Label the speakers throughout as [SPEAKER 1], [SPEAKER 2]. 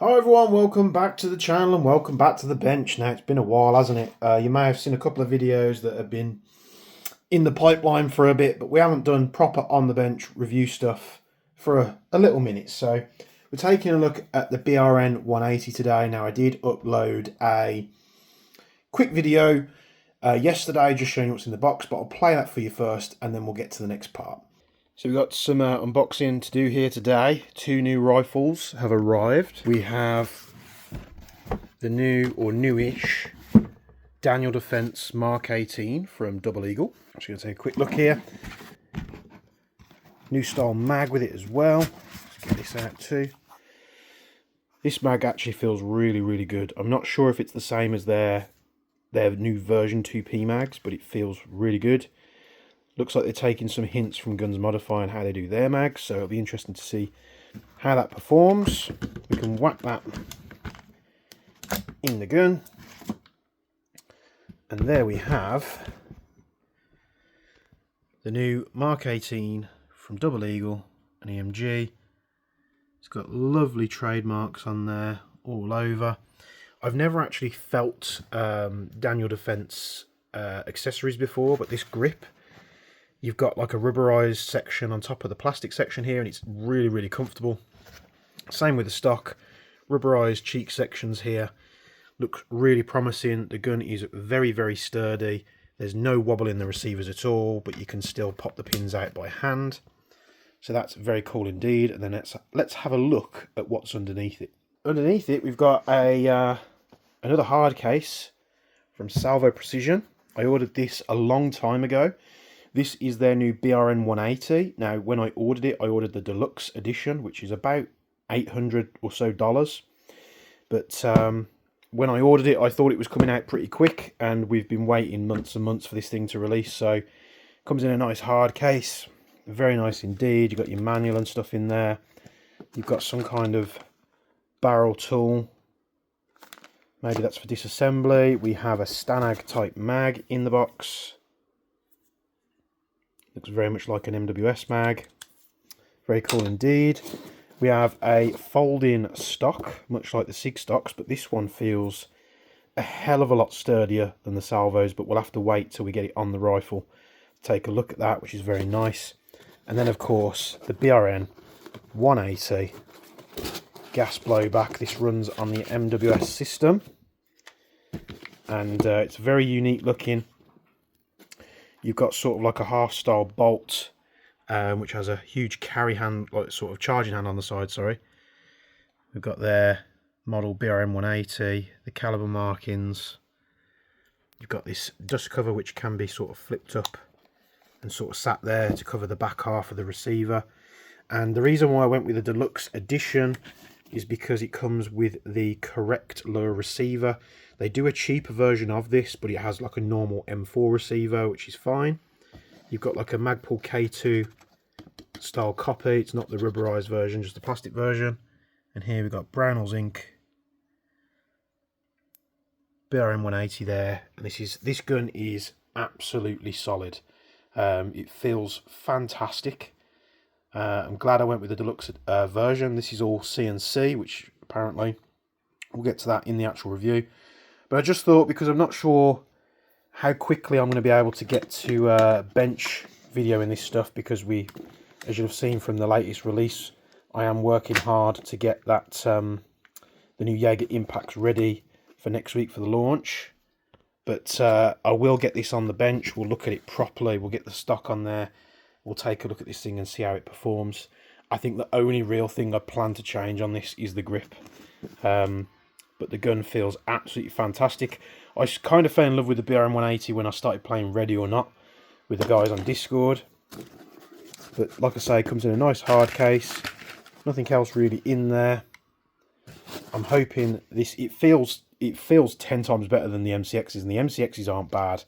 [SPEAKER 1] Hi everyone, welcome back to the channel and welcome back to the bench. Now it's been a while, hasn't it? You may have seen a couple of videos that have been in the pipeline for a bit, but we haven't done proper on the bench review stuff for a little minute. So we're taking a look at the BRN-180 today. Now I did upload a quick video yesterday just showing you what's in the box, but I'll play that for you first and then we'll get to the next part. So we've got some unboxing to do here today. Two new rifles have arrived. We have the new or newish Daniel Defense Mark 18 from Double Eagle. I'm just going to take a quick look here. New style mag with it as well. Let's get this out too. This mag actually feels really good. I'm not sure if it's the same as their new version 2P mags, but it feels really good. Looks like they're taking some hints from Guns Modify and how they do their mags, so it'll be interesting to see how that performs. We can whack that in the gun. And there we have the new Mark 18 from Double Eagle and EMG. It's got lovely trademarks on there all over. I've never actually felt Daniel Defense accessories before, but this grip, you've got like a rubberized section on top of the plastic section here, and it's really comfortable. Same with the stock, rubberized cheek sections here. Looks really promising. The gun is very sturdy. There's no wobble in the receivers at all, but you can still pop the pins out by hand. So that's very cool indeed. And then let's have a look at what's underneath it. Underneath it, we've got a another hard case from Salvo Precision. I ordered this a long time ago. This is their new BRN-180. Now, when I ordered it, I ordered the Deluxe edition, which is about $800 or so. But when I ordered it, I thought it was coming out pretty quick, and we've been waiting months and months for this thing to release. So, it comes in a nice hard case. Very nice indeed. You've got your manual and stuff in there. You've got some kind of barrel tool. Maybe that's for disassembly. We have a Stanag type mag in the box. Looks very much like an MWS mag. Very cool indeed. We have a folding stock, much like the SIG stocks, but this one feels a hell of a lot sturdier than the Salvos, but we'll have to wait till we get it on the rifle to take a look at that, which is very nice. And then, of course, the BRN-180 gas blowback. This runs on the MWS system, and it's very unique looking. You've got sort of like a half-style bolt, which has a huge carry hand, like sort of charging hand on the side, sorry. We've got their model BRN-180, the caliber markings. You've got this dust cover, which can be sort of flipped up and sort of sat there to cover the back half of the receiver. And the reason why I went with the Deluxe edition is because it comes with the correct lower receiver. They do a cheaper version of this, but it has like a normal M4 receiver, which is fine. You've got like a Magpul K2 style copy. It's not the rubberized version, just the plastic version. And here we've got Brownells Inc. BRN-180 there. And this gun is absolutely solid. It feels fantastic. I'm glad I went with the Deluxe version. This is all CNC, which apparently we'll get to that in the actual review. But I just thought, because I'm not sure how quickly I'm going to be able to get to bench video in this stuff, because as you'll have seen from the latest release, I am working hard to get that the new Jaeger Impacts ready for next week for the launch. But I will get this on the bench. We'll look at it properly. We'll get the stock on there. We'll take a look at this thing and see how it performs. I think the only real thing I plan to change on this is the grip. But the gun feels absolutely fantastic. I kind of fell in love with the BRN-180 when I started playing Ready or Not with the guys on Discord. But like I say, it comes in a nice hard case. Nothing else really in there. I'm hoping it feels 10 times better than the MCXs, and the MCXs aren't bad.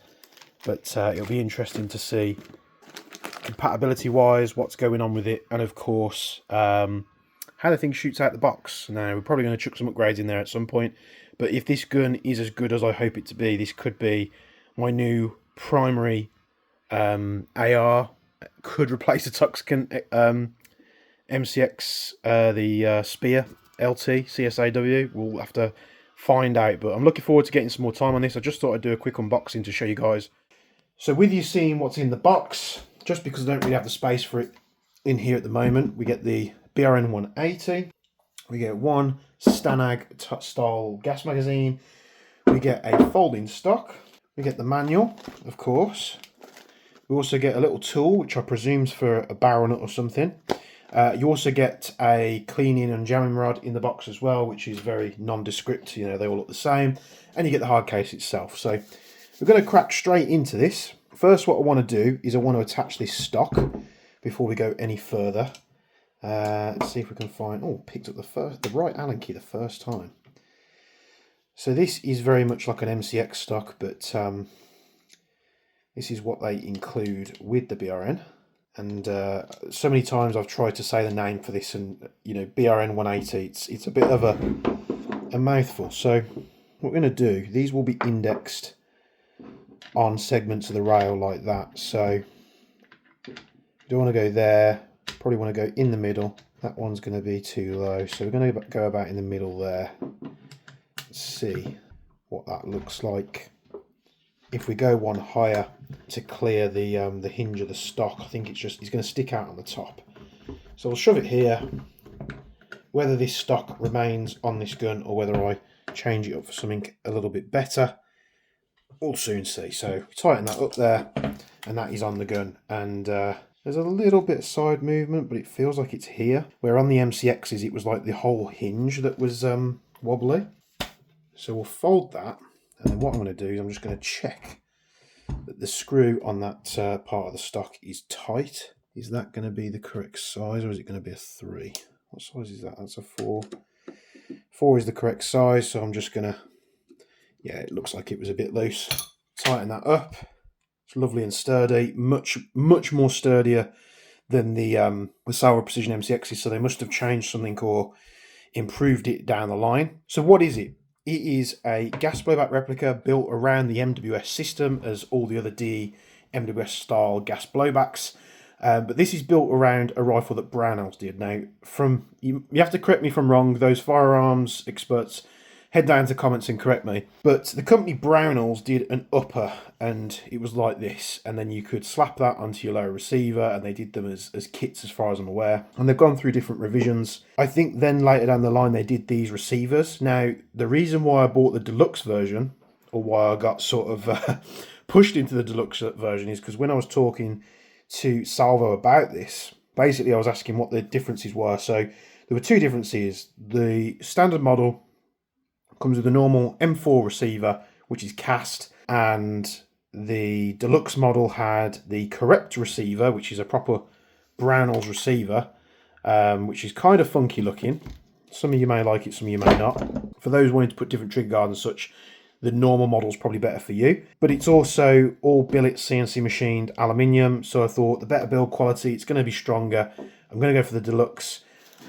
[SPEAKER 1] But it'll be interesting to see compatibility wise what's going on with it, and of course how the thing shoots out the box. Now we're probably going to chuck some upgrades in there at some point, but if this gun is as good as I hope it to be, this could be my new primary AR. Could replace the Tuxcan MCX, the Spear LT, CSAW. We'll have to find out, but I'm looking forward to getting some more time on this. I just thought I'd do a quick unboxing to show you guys. So with you seeing what's in the box, just because I don't really have the space for it in here at the moment, we get the BRN-180, we get one Stanag style gas magazine, we get a folding stock, we get the manual, of course. We also get a little tool, which I presume is for a barrel nut or something. You also get a cleaning and jamming rod in the box as well, which is very nondescript. You know, they all look the same. And you get the hard case itself. So we're going to crack straight into this. First, what I want to do is I want to attach this stock before we go any further. Let's see if we can find... Oh, picked up the right Allen key the first time. So this is very much like an MCX stock, but this is what they include with the BRN. And so many times I've tried to say the name for this, and you know, BRN-180, it's a bit of a mouthful. So what we're going to do, these will be indexed on segments of the rail like that. So you don't want to go there, probably want to go in the middle. That one's going to be too low, so we're going to go about in the middle there. Let's see what that looks like. If we go one higher to clear the hinge of the stock, I think it's going to stick out on the top. So we'll shove it here. Whether this stock remains on this gun or whether I change it up for something a little bit better, we'll soon see. So tighten that up there, and that is on the gun. And there's a little bit of side movement, but it feels like it's here. Where on the MCXs, it was like the whole hinge that was wobbly. So we'll fold that. And then what I'm going to do is I'm just going to check that the screw on that part of the stock is tight. Is that going to be the correct size, or is it going to be a 3? What size is that? That's a 4. 4 is the correct size, so I'm just going to... Yeah, it looks like it was a bit loose. Tighten that up. It's lovely and sturdy. Much more sturdier than the Salvo Precision MCXs, so they must have changed something or improved it down the line. So what is it? It is a gas blowback replica built around the MWS system, as all the other D MWS style gas blowbacks. But this is built around a rifle that Brownells did. Now, you have to correct me if I'm wrong. Those firearms experts, head down to comments and correct me. But the company Brownells did an upper, and it was like this. And then you could slap that onto your lower receiver, and they did them as kits as far as I'm aware. And they've gone through different revisions. I think then later down the line they did these receivers. Now, the reason why I bought the Deluxe version, or why I got sort of pushed into the Deluxe version, is because when I was talking to Salvo about this, basically I was asking what the differences were. So there were two differences. The standard model comes with a normal M4 receiver, which is cast, and the Deluxe model had the correct receiver, which is a proper Brownells receiver, which is kind of funky looking. Some of you may like it, some of you may not. For those wanting to put different trigger guards and such, the normal model is probably better for you. But it's also all billet CNC machined aluminium, so I thought the better build quality, it's going to be stronger. I'm going to go for the Deluxe.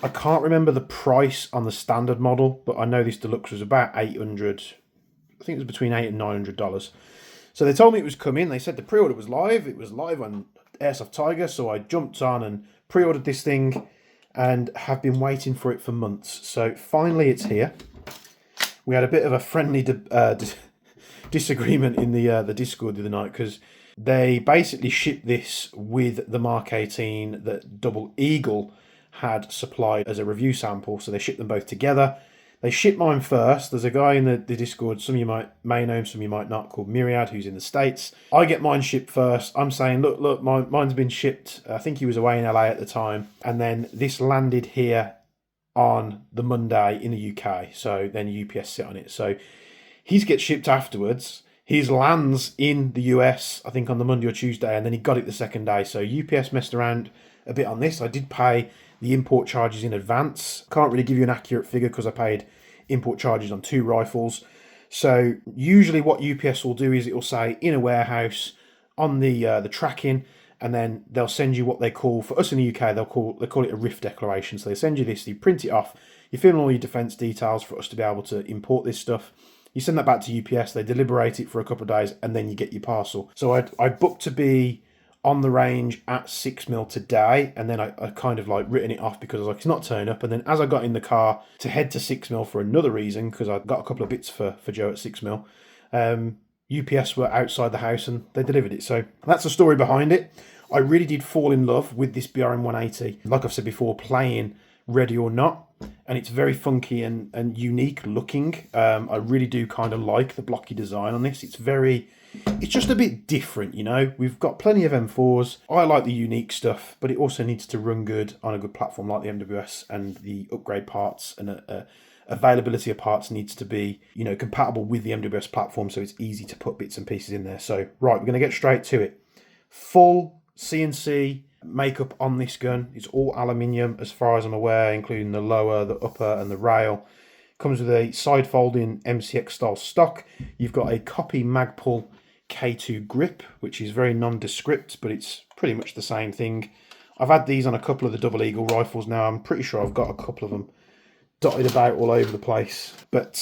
[SPEAKER 1] I can't remember the price on the standard model, but I know this Deluxe was about $800. I think it was between $800 and $900. So they told me it was coming. They said the pre-order was live. It was live on Airsoft Tiger, so I jumped on and pre-ordered this thing and have been waiting for it for months. So finally it's here. We had a bit of a friendly disagreement in the Discord the other night, because they basically shipped this with the Mark 18 that Double Eagle had supplied as a review sample, so they shipped them both together. They shipped mine first. There's a guy in the Discord, some of you may know him, some of you might not, called Myriad, who's in the States. I get mine shipped first. I'm saying, look, mine's been shipped. I think he was away in LA at the time. And then this landed here on the Monday in the UK. So then UPS sit on it. So his gets shipped afterwards. His lands in the US, I think on the Monday or Tuesday, and then he got it the second day. So UPS messed around a bit on this. I did pay the import charges in advance. Can't really give you an accurate figure because I paid import charges on 2 rifles. So usually what UPS will do is it will say in a warehouse on the tracking, and then they'll send you what they call, for us in the UK, they call it a RIF declaration. So they send you this, you print it off, you fill in all your defence details for us to be able to import this stuff. You send that back to UPS, they deliberate it for a couple of days, and then you get your parcel. So I booked to be on the range at 6mm today, and then I kind of like written it off because I was like, it's not turning up. And then as I got in the car to head to 6mm for another reason, because I got a couple of bits for Joe at 6mm, UPS were outside the house and they delivered it. So that's the story behind it. I really did fall in love with this BRN-180. Like I've said before, playing Ready or Not, and it's very funky and unique looking. I really do kind of like the blocky design on this. It's just a bit different, you know. We've got plenty of M4s. I like the unique stuff, but it also needs to run good on a good platform like the MWS, and the upgrade parts and availability of parts needs to be, you know, compatible with the MWS platform, so it's easy to put bits and pieces in there. So, right, we're going to get straight to it. Full CNC makeup on this gun. It's all aluminium as far as I'm aware, including the lower, the upper and the rail. Comes with a side folding MCX style stock. You've got a copy Magpul K2 grip, which is very nondescript, but it's pretty much the same thing. I've had these on a couple of the Double Eagle rifles now. I'm pretty sure I've got a couple of them dotted about all over the place. But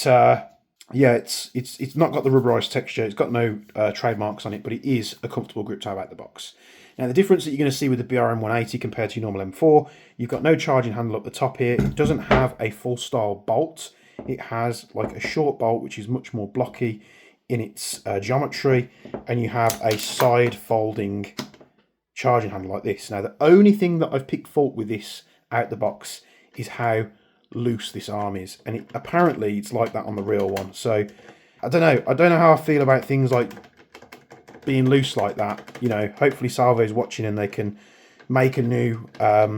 [SPEAKER 1] yeah, it's not got the rubberized texture. It's got no trademarks on it, but it is a comfortable grip to have out the box. Now, the difference that you're going to see with the BRN-180 compared to your normal M4, you've got no charging handle up the top here. It doesn't have a full style bolt. It has like a short bolt, which is much more blocky in its geometry, and you have a side folding charging handle like this. Now, the only thing that I've picked fault with this out the box is how loose this arm is, and apparently it's like that on the real one. So I don't know how I feel about things like being loose like that. You know, hopefully Salvo's watching and they can make a new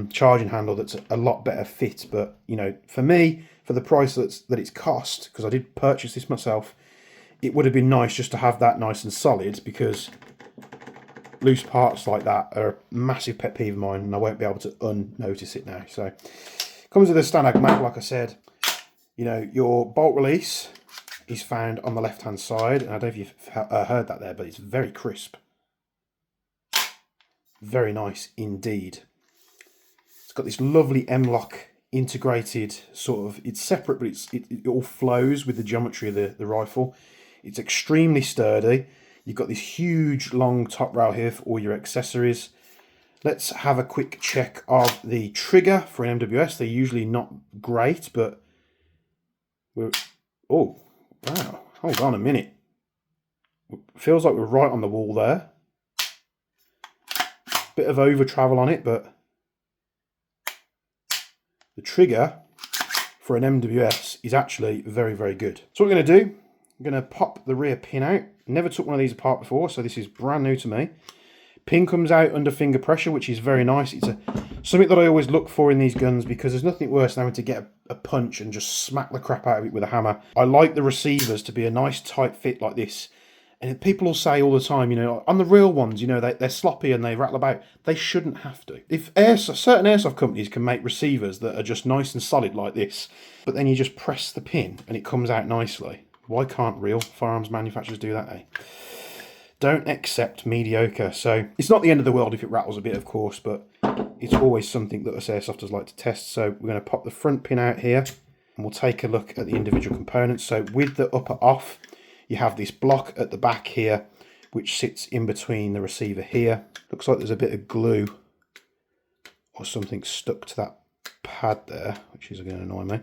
[SPEAKER 1] charging handle that's a lot better fit. But you know, for me, for the price that it's cost, because I did purchase this myself, it would have been nice just to have that nice and solid, because loose parts like that are a massive pet peeve of mine, and I won't be able to unnotice it now. So comes with a Stanag map, like I said. You know, your bolt release is found on the left hand side, and I don't know if you've heard that there, but it's very crisp, very nice indeed. It's got this lovely M-lock integrated sort of, it's separate, but it all flows with the geometry of the rifle. It's extremely sturdy. You've got this huge long top rail here for all your accessories. Let's have a quick check of the trigger for an MWS. They're usually not great, but oh wow, hold on a minute. Feels like we're right on the wall there. Bit of over travel on it, but the trigger for an MWS is actually very, very good. So what we're going to do, I'm going to pop the rear pin out. Never took one of these apart before, so this is brand new to me. Pin comes out under finger pressure, which is very nice. It's something that I always look for in these guns, because there's nothing worse than having to get a punch and just smack the crap out of it with a hammer. I like the receivers to be a nice tight fit like this. And people will say all the time, you know, on the real ones, you know, they're sloppy and they rattle about. They shouldn't have to. If certain airsoft companies can make receivers that are just nice and solid like this, but then you just press the pin and it comes out nicely, why can't real firearms manufacturers do that, eh? Don't accept mediocre. So it's not the end of the world if it rattles a bit, of course, but it's always something that us airsofters like to test. So we're going to pop the front pin out here, and we'll take a look at the individual components. So with the upper off, you have this block at the back here, which sits in between the receiver here. Looks like there's a bit of glue or something stuck to that pad there, which is going to annoy me.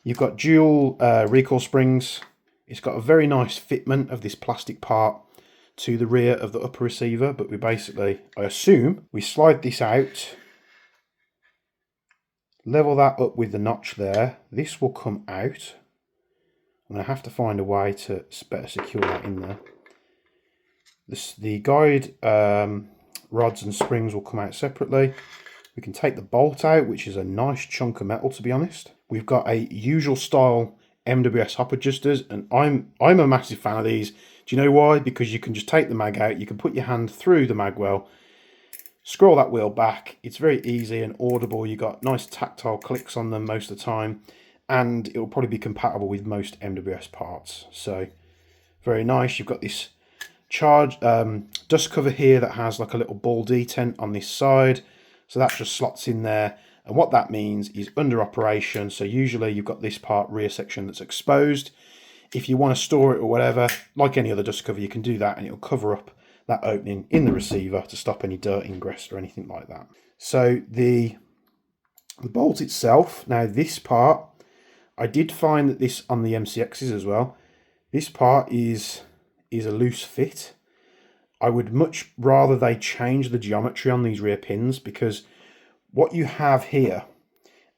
[SPEAKER 1] You've got dual recoil springs. It's got a very nice fitment of this plastic part to the rear of the upper receiver, but we basically, I assume, we slide this out, level that up with the notch there. This will come out. I'm going to have to find a way to better secure that in there. The guide rods and springs will come out separately. We can take the bolt out, which is a nice chunk of metal, to be honest. We've got a usual style MWS hop adjusters, and I'm a massive fan of these. Do you know why? Because you can just take the mag out, you can put your hand through the mag well, scroll that wheel back. It's very easy and audible. You got nice tactile clicks on them most of the time, and it will probably be compatible with most MWS parts. So very nice. You've got this dust cover here that has like a little ball detent on this side, so that just slots in there. And what that means is under operation, so usually you've got this part rear section that's exposed. If you want to store it or whatever, like any other dust cover, you can do that and it'll cover up that opening in the receiver to stop any dirt ingress or anything like that. So the bolt itself, now this part, I did find that this on the MCXs as well, this part is a loose fit. I would much rather they change the geometry on these rear pins, because what you have here,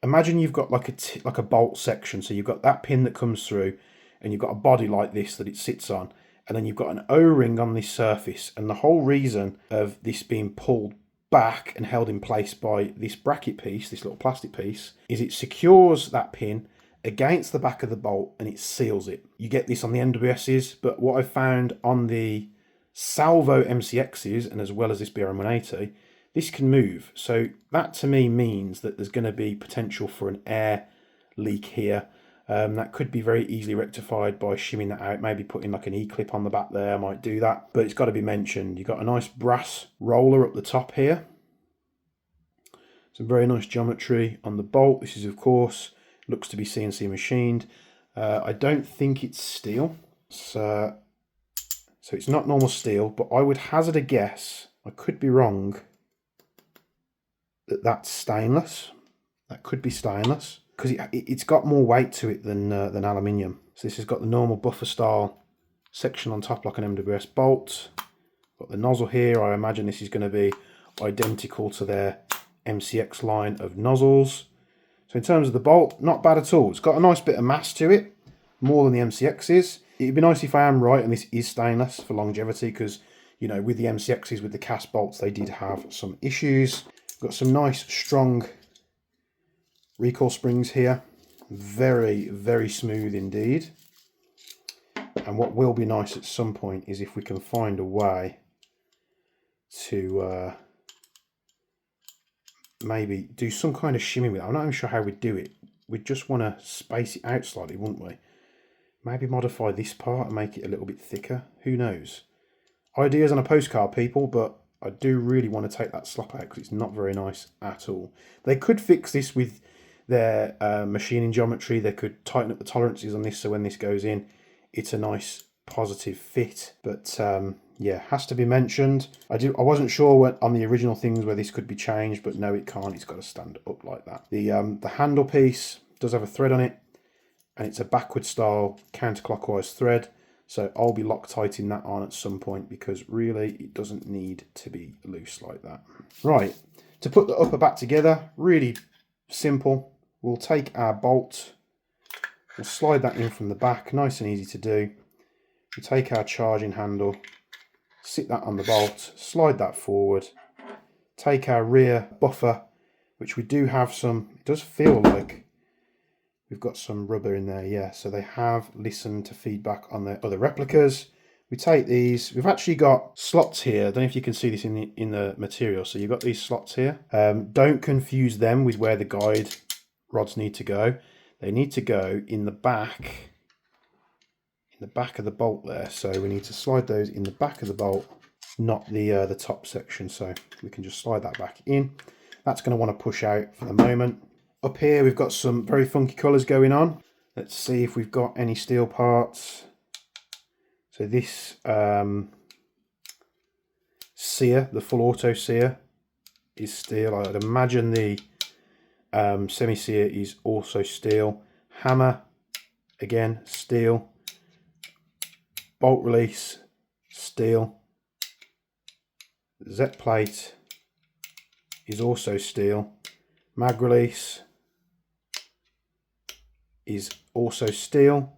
[SPEAKER 1] imagine you've got like a bolt section. So you've got that pin that comes through, and you've got a body like this that it sits on, and then you've got an O-ring on this surface. And the whole reason of this being pulled back and held in place by this bracket piece, this little plastic piece, is it secures that pin against the back of the bolt and it seals it. You get this on the MWSs, but what I found on the Salvo MCXs, and as well as this BRN-180, this can move. So that to me means that there's going to be potential for an air leak here. That could be very easily rectified by shimming that out, maybe putting like an E-clip on the back there. I might do that, but it's got to be mentioned. You've got a nice brass roller up the top here. Some very nice geometry on the bolt. This is, of course, looks to be CNC machined. I don't think it's steel. So it's not normal steel, but I would hazard a guess, I could be wrong, that that's stainless. That could be stainless, because it's got more weight to it than aluminium. So this has got the normal buffer style section on top like an MWS bolt. Got the nozzle here. I imagine this is going to be identical to their MCX line of nozzles. So in terms of the bolt, not bad at all. It's got a nice bit of mass to it, more than the MCXs. It'd be nice if I am right and this is stainless for longevity, because, you know, with the MCXs, with the cast bolts, they did have some issues. Got some nice strong recoil springs here. Very, very smooth indeed. And what will be nice at some point is if we can find a way to maybe do some kind of shimming with it. I'm not even sure how we'd do it. We'd just want to space it out slightly, wouldn't we? Maybe modify this part and make it a little bit thicker. Who knows? Ideas on a postcard, people, but I do really want to take that slop out because it's not very nice at all. They could fix this with their machining geometry. They could tighten up the tolerances on this so when this goes in, it's a nice positive fit. But yeah, has to be mentioned. I wasn't sure on the original things where this could be changed, but no, it can't. It's got to stand up like that. The handle piece does have a thread on it, and it's a backward style counterclockwise thread. So I'll be Loctiting that on at some point, because really it doesn't need to be loose like that. Right, to put the upper back together, really simple. We'll take our bolt, we'll slide that in from the back, nice and easy to do. We take our charging handle, sit that on the bolt, slide that forward, take our rear buffer, which we do have some, it does feel like we've got some rubber in there, yeah, so they have listened to feedback on their other replicas. We take these, we've actually got slots here. I don't know if you can see this in the material. So you've got these slots here. Don't confuse them with where the guide rods need to go. They need to go in the back of the bolt there. So we need to slide those in the back of the bolt, not the top section. So we can just slide that back in. That's going to want to push out for the moment. Up here we've got some very funky colours going on. Let's see if we've got any steel parts. So this sear, the full auto sear, is steel. I'd imagine the semi-sear is also steel. Hammer, again, steel. Bolt release, steel. Z plate is also steel. Mag release is also steel.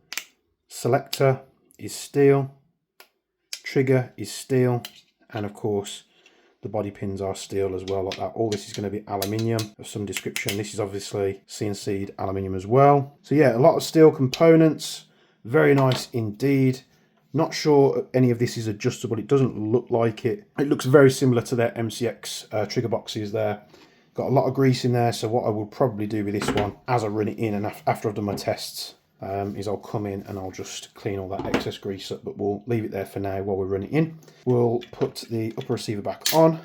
[SPEAKER 1] Selector is steel. Trigger is steel. And of course, the body pins are steel as well, like that. All this is going to be aluminium of some description. This is obviously CNC'd aluminium as well. So yeah, a lot of steel components. Very nice indeed. Not sure any of this is adjustable. It doesn't look like it. It looks very similar to their MCX trigger boxes there. Got a lot of grease in there, so what I will probably do with this one as I run it in and after I've done my tests is I'll come in and I'll just clean all that excess grease up, but we'll leave it there for now while we run it in. We'll put the upper receiver back on.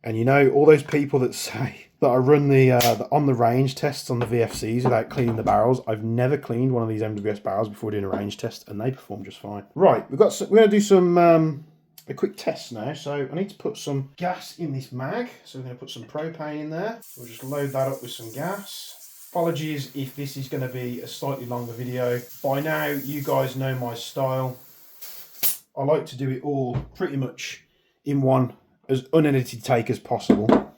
[SPEAKER 1] And you know, all those people that say that I run the on the range tests on the VFCs without cleaning the barrels. I've never cleaned one of these MWS barrels before doing a range test, and they perform just fine. Right, we're going to do some a quick test now. So I need to put some gas in this mag. So we're going to put some propane in there. We'll just load that up with some gas. Apologies if this is going to be a slightly longer video. By now, you guys know my style. I like to do it all pretty much in one as unedited take as possible.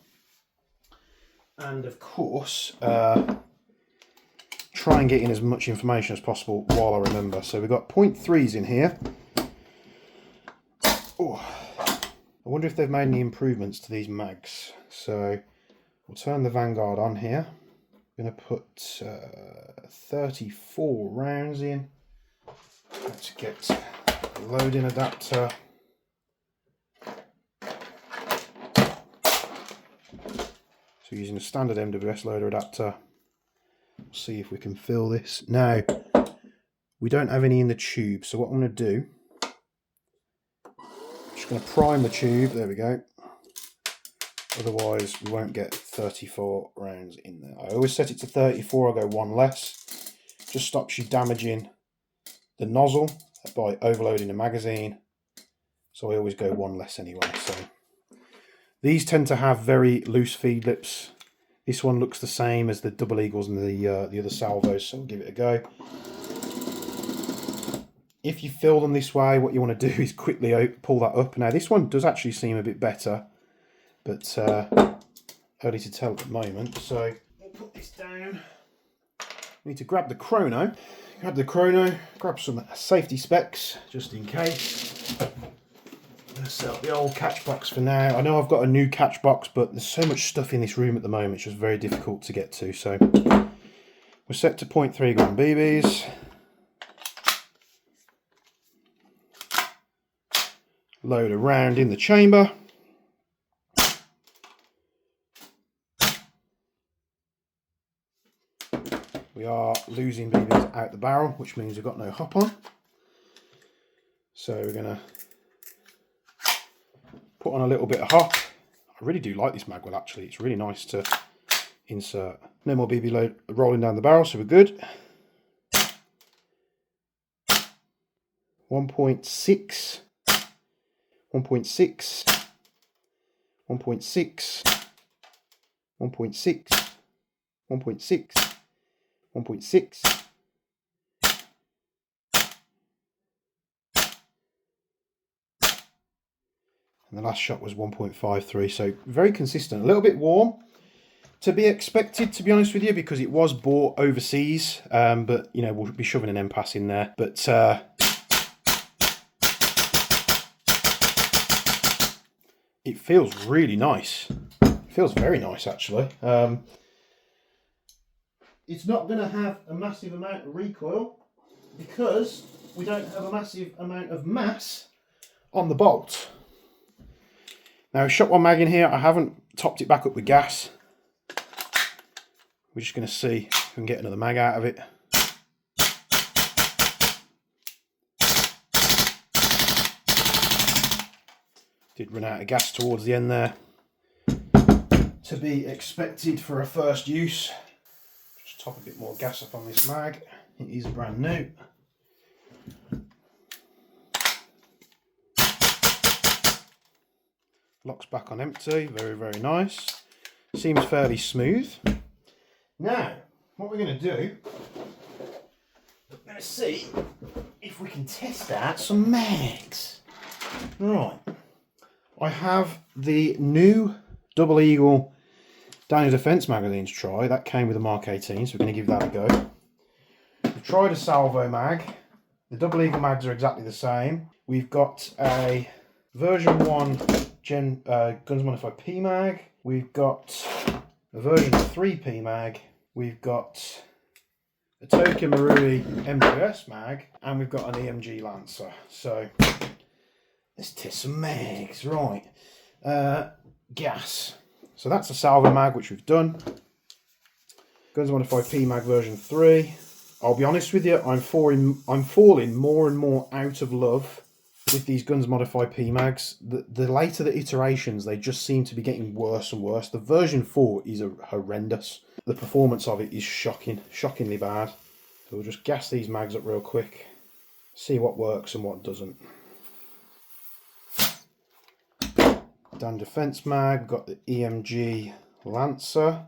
[SPEAKER 1] And of course, try and get in as much information as possible while I remember. So we've got 0.3s in here. Oh, I wonder if they've made any improvements to these mags. So we'll turn the Vanguard on here. I'm going to put 34 rounds in. Let's get the loading adapter. So using a standard MWS loader adapter. See if we can fill this. Now, we don't have any in the tube, so what I'm going to do, I'm just going to prime the tube. There we go. Otherwise, we won't get 34 rounds in there. I always set it to 34. I'll go one less. Just stops you damaging the nozzle by overloading the magazine. So I always go one less anyway. So these tend to have very loose feed lips. This one looks the same as the Double Eagles and the other Salvos, so we'll give it a go. If you fill them this way, what you want to do is quickly pull that up. Now this one does actually seem a bit better, but early to tell at the moment. So we'll put this down. We need to grab the chrono. Grab some safety specs just in case. I'm going to set up the old catch box for now. I know I've got a new catch box, but there's so much stuff in this room at the moment, it's just very difficult to get to. So we're set to 0.3 gram BBs. Load a round in the chamber. We are losing BBs out the barrel, which means we've got no hop on. So we're going to put on a little bit of hop. I really do like this magwell actually. It's really nice to insert. No more BB load rolling down the barrel, so we're good. 1.6, 1.6, 1.6, 1.6, 1.6, 1.6. And the last shot was 1.53, so very consistent. A little bit warm, to be expected, to be honest with you, because it was bought overseas. But you know, we'll be shoving an MPass in there. But it feels really nice. It feels very nice, actually. It's not going to have a massive amount of recoil because we don't have a massive amount of mass on the bolt. Now, shot one mag in here. I haven't topped it back up with gas. We're just going to see if we can get another mag out of it. Did run out of gas towards the end there. To be expected for a first use. Just top a bit more gas up on this mag. It is brand new. Locks back on empty, very, very nice. Seems fairly smooth. Now, what we're going to do, we're going to see if we can test out some mags. Right, I have the new Double Eagle Daniel Defence magazine to try. That came with a Mark 18, so we're going to give that a go. We've tried a Salvo mag. The Double Eagle mags are exactly the same. We've got a version 1 Guns Modified P mag. We've got a version 3 P mag. We've got a Tokyo Marui MWS mag, and we've got an EMG Lancer. So let's test some mags. Right, gas. So that's a Salvo mag, which we've done. Guns Modified P mag version 3. I'll be honest with you, I'm falling more and more out of love with these Guns Modify PMags, the later the iterations, they just seem to be getting worse and worse. The version 4 is horrendous. The performance of it is shockingly bad. So we'll just gas these mags up real quick, see what works and what doesn't. Dan Defense mag, got the EMG Lancer.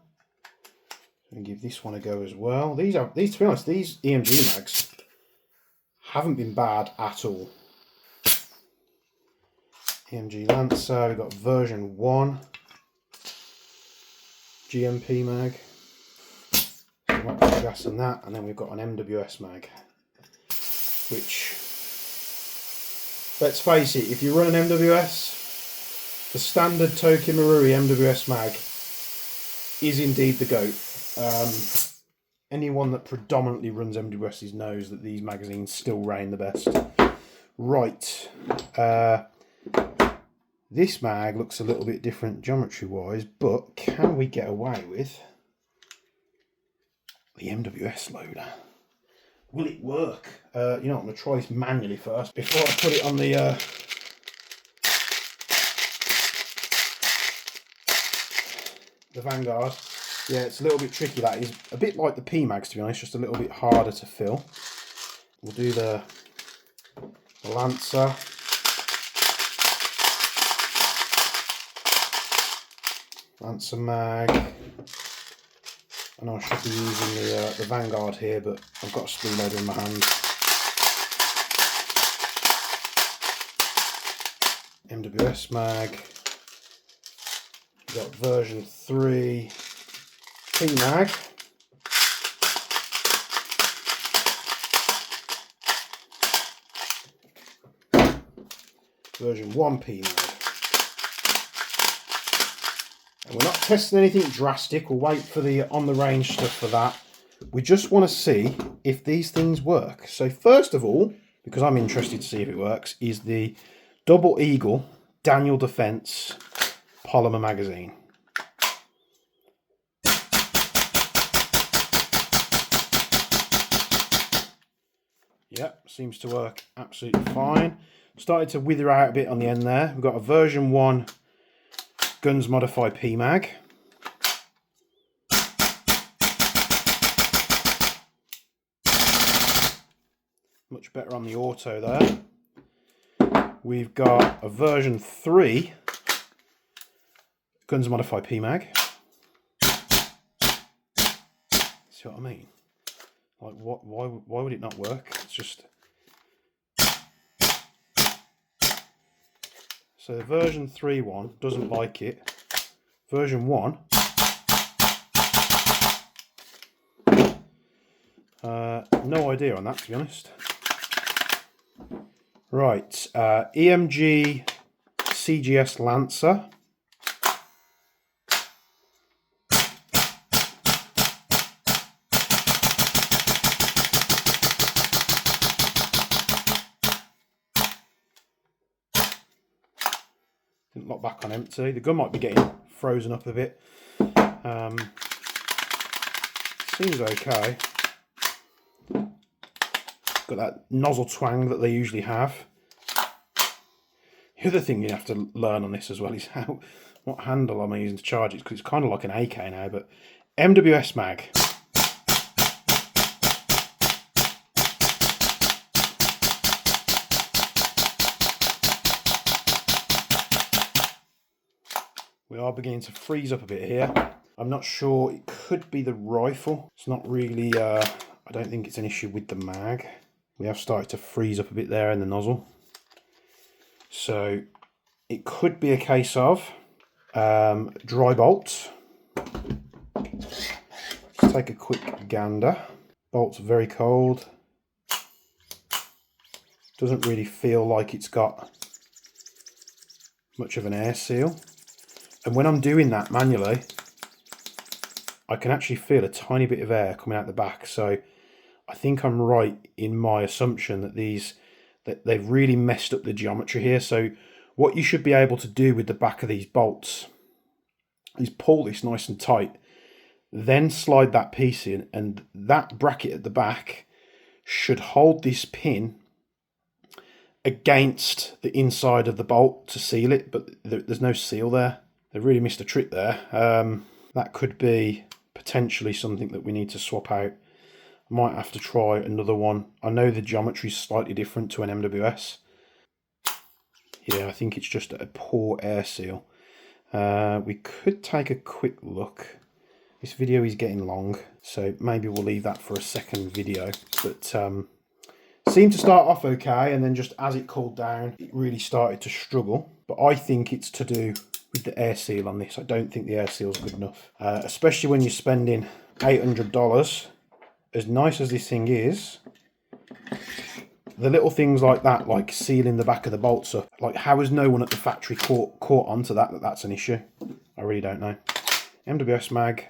[SPEAKER 1] And give this one a go as well. These to be honest, these EMG mags haven't been bad at all. EMG Lancer, we've got version 1 GMP mag. So we might put gas in that, and then we've got an MWS mag, which, let's face it, if you run an MWS, the standard Toki Marui MWS mag is indeed the GOAT. Anyone that predominantly runs MWSs knows that these magazines still reign the best. Right, this mag looks a little bit different geometry wise, but can we get away with the MWS loader? Will it work? You know, I'm going to try this manually first before I put it on the Vanguard. Yeah, it's a little bit tricky. That is a bit like the PMags, to be honest, just a little bit harder to fill. We'll do the Lancer. Lancer mag. I know I should be using the Vanguard here, but I've got a spool loader in my hand. MWS mag. We've got version 3 P-mag. Version 1 P-mag. And we're not testing anything drastic. We'll wait for the on-the-range stuff for that. We just want to see if these things work. So first of all, because I'm interested to see if it works, is the Double Eagle Daniel Defense polymer magazine. Yep, seems to work absolutely fine. Started to wither out a bit on the end there. We've got a version 1 Guns Modify PMag. Much better on the auto there. We've got a version 3 Guns Modify PMag. See what I mean? Like, why would it not work? It's just... So the version 3 one doesn't like it. Version 1... no idea on that, to be honest. Right, EMG CGS Lancer. Didn't lock back on empty. The gun might be getting frozen up a bit. Seems okay. Got that nozzle twang that they usually have. The other thing you have to learn on this as well is what handle am I using to charge it, because it's kind of like an AK now. But MWS mag. We are beginning to freeze up a bit here. I'm not sure, it could be the rifle. It's not really, I don't think it's an issue with the mag. We have started to freeze up a bit there in the nozzle. So it could be a case of dry bolts. Let's take a quick gander. Bolt's very cold. Doesn't really feel like it's got much of an air seal. And when I'm doing that manually, I can actually feel a tiny bit of air coming out the back. So I think I'm right in my assumption that they've really messed up the geometry here. So what you should be able to do with the back of these bolts is pull this nice and tight, then slide that piece in, and that bracket at the back should hold this pin against the inside of the bolt to seal it, but there's no seal there. They really missed a trick there. That could be potentially something that we need to swap out. I might have to try another one. I know the geometry is slightly different to an MWS. Yeah, I think it's just a poor air seal. We could take a quick look. This video is getting long, so maybe we'll leave that for a second video. But seemed to start off okay, and then just as it cooled down, it really started to struggle. But I think it's to do with the air seal on this. I don't think the air seal is good enough, especially when you're spending $800. As nice as this thing is, the little things like that, like sealing the back of the bolts up, like how has no one at the factory caught onto that's an issue? I really don't know. MWS mag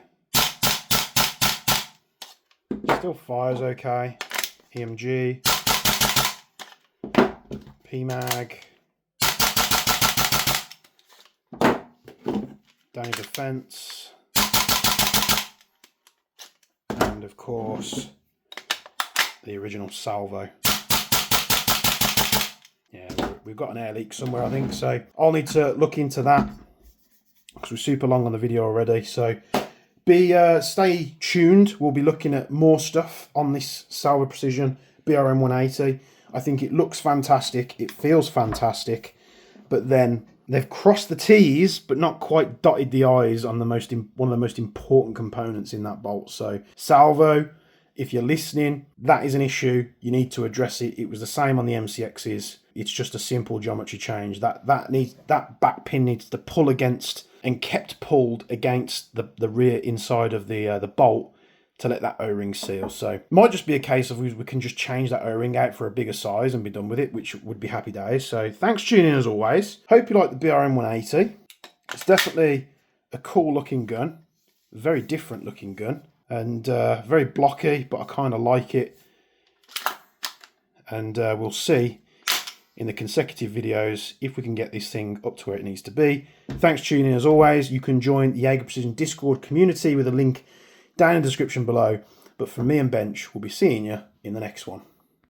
[SPEAKER 1] still fires okay. EMG, PMag, Danny Defense, and of course the original Salvo. Yeah, we've got an air leak somewhere, I think, so I'll need to look into that because we're super long on the video already. So stay tuned. We'll be looking at more stuff on this Salvo Precision BRN-180. I think it looks fantastic, it feels fantastic, but then they've crossed the T's but not quite dotted the I's on one of the most important components in that bolt. So Salvo, if you're listening, that is an issue. You need to address it. It was the same on the MCXs. It's just a simple geometry change. That back pin needs to pull against and kept pulled against the rear inside of the bolt to let that O-ring seal. So it might just be a case of we can just change that O-ring out for a bigger size and be done with it, which would be happy days. So thanks for tuning in as always. Hope you like the BRN-180. It's definitely a cool looking gun, very different looking gun, and very blocky, but I kind of like it. And we'll see in the consecutive videos if we can get this thing up to where it needs to be. Thanks for tuning in as always. You can join the Jaeger Precision Discord community with a link down in the description below. But from me and Bench, we'll be seeing you in the next one.